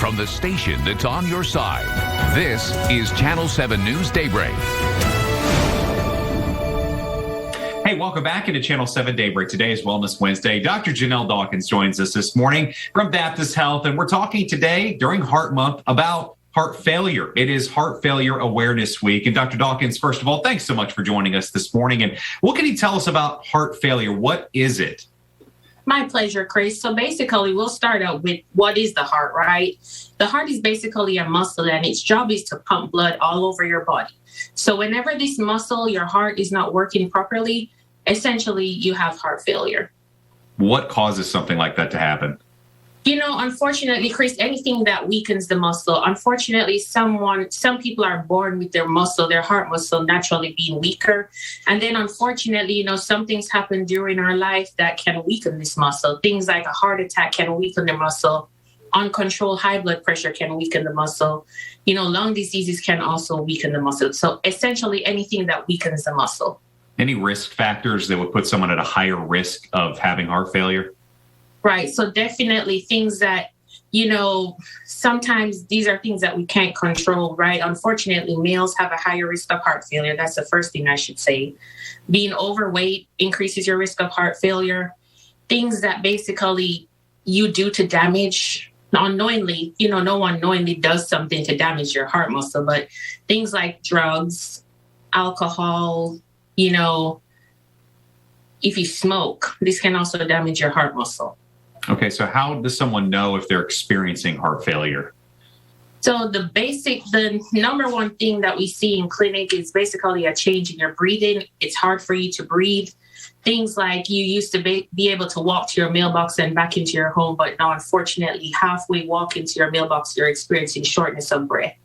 from the station that's on your side. This is Channel 7 News Daybreak. Hey, welcome back into Channel 7 Daybreak. Today is Wellness Wednesday. Dr. Jheanelle Dawkins joins us this morning from Baptist Health, and we're talking today during Heart Month about heart failure. It is Heart Failure Awareness Week. And Dr. Dawkins, first of all, thanks so much for joining us this morning. And what can you tell us about heart failure? What is it? My pleasure, Chris. So basically, we'll start out with what is the heart, right? The heart is basically a muscle, and its job is to pump blood all over your body. So whenever this muscle, your heart, is not working properly, essentially you have heart failure. What causes something like that to happen? You know, unfortunately, Chris, anything that weakens the muscle, unfortunately, some people are born with their muscle, their heart muscle naturally being weaker. And then unfortunately, you know, some things happen during our life that can weaken this muscle. Things like a heart attack can weaken the muscle. Uncontrolled high blood pressure can weaken the muscle. You know, lung diseases can also weaken the muscle. So essentially anything that weakens the muscle. Any risk factors that would put someone at a higher risk of having heart failure? Right. So definitely things that, you know, sometimes these are things that we can't control, right? Unfortunately, males have a higher risk of heart failure. That's the first thing I should say. Being overweight increases your risk of heart failure. Things that basically you do to damage unknowingly, you know, no one knowingly does something to damage your heart muscle, but things like drugs, alcohol, you know, if you smoke, this can also damage your heart muscle. Okay, so how does someone know if they're experiencing heart failure? So the number one thing that we see in clinic is basically a change in your breathing. It's hard for you to breathe. Things like you used to be able to walk to your mailbox and back into your home, but now unfortunately halfway walk into your mailbox, you're experiencing shortness of breath.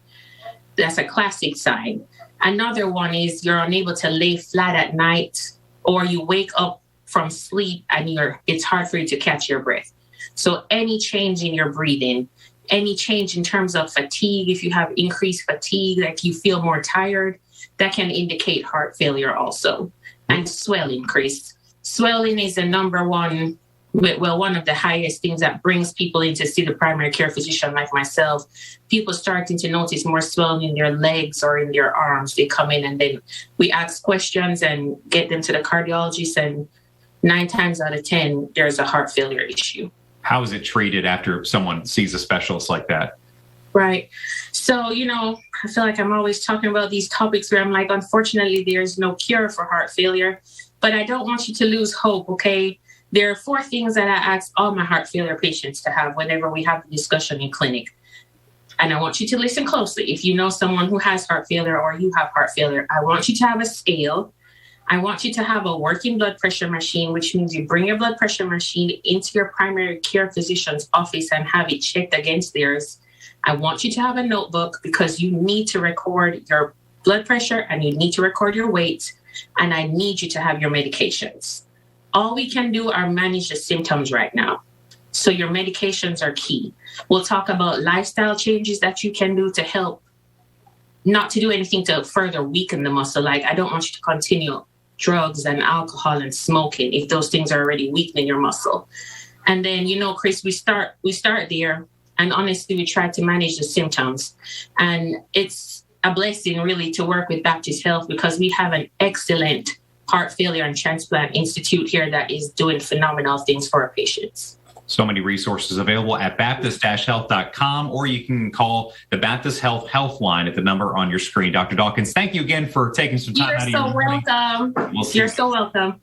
That's a classic sign. Another one is you're unable to lay flat at night, or you wake up from sleep and it's hard for you to catch your breath. So any change in your breathing, any change in terms of fatigue, if you have increased fatigue, like you feel more tired, that can indicate heart failure also. And swelling, Chris. Swelling is the number one, one of the highest things that brings people in to see the primary care physician like myself. People starting to notice more swelling in their legs or in their arms. They come in and then we ask questions and get them to the cardiologist, and 9 times out of 10, there's a heart failure issue. How is it treated after someone sees a specialist like that? Right. So, you know, I feel like I'm always talking about these topics where I'm like, unfortunately, there's no cure for heart failure, but I don't want you to lose hope, okay? There are 4 things that I ask all my heart failure patients to have whenever we have a discussion in clinic. And I want you to listen closely. If you know someone who has heart failure or you have heart failure, I want you to have a scale. I want you to have a working blood pressure machine, which means you bring your blood pressure machine into your primary care physician's office and have it checked against theirs. I want you to have a notebook because you need to record your blood pressure and you need to record your weight, and I need you to have your medications. All we can do are manage the symptoms right now. So your medications are key. We'll talk about lifestyle changes that you can do to help not to do anything to further weaken the muscle. Like, I don't want you to continue drugs and alcohol and smoking if those things are already weakening your muscle. And then, you know, Chris, we start there, and honestly, we try to manage the symptoms. And it's a blessing really to work with Baptist Health because we have an excellent heart failure and transplant institute here that is doing phenomenal things for our patients. So many resources available at baptist-health.com, or you can call the Baptist Health Line at the number on your screen. Dr. Dawkins, thank you again for taking some time out of your morning. You're so welcome. We'll see You're so welcome.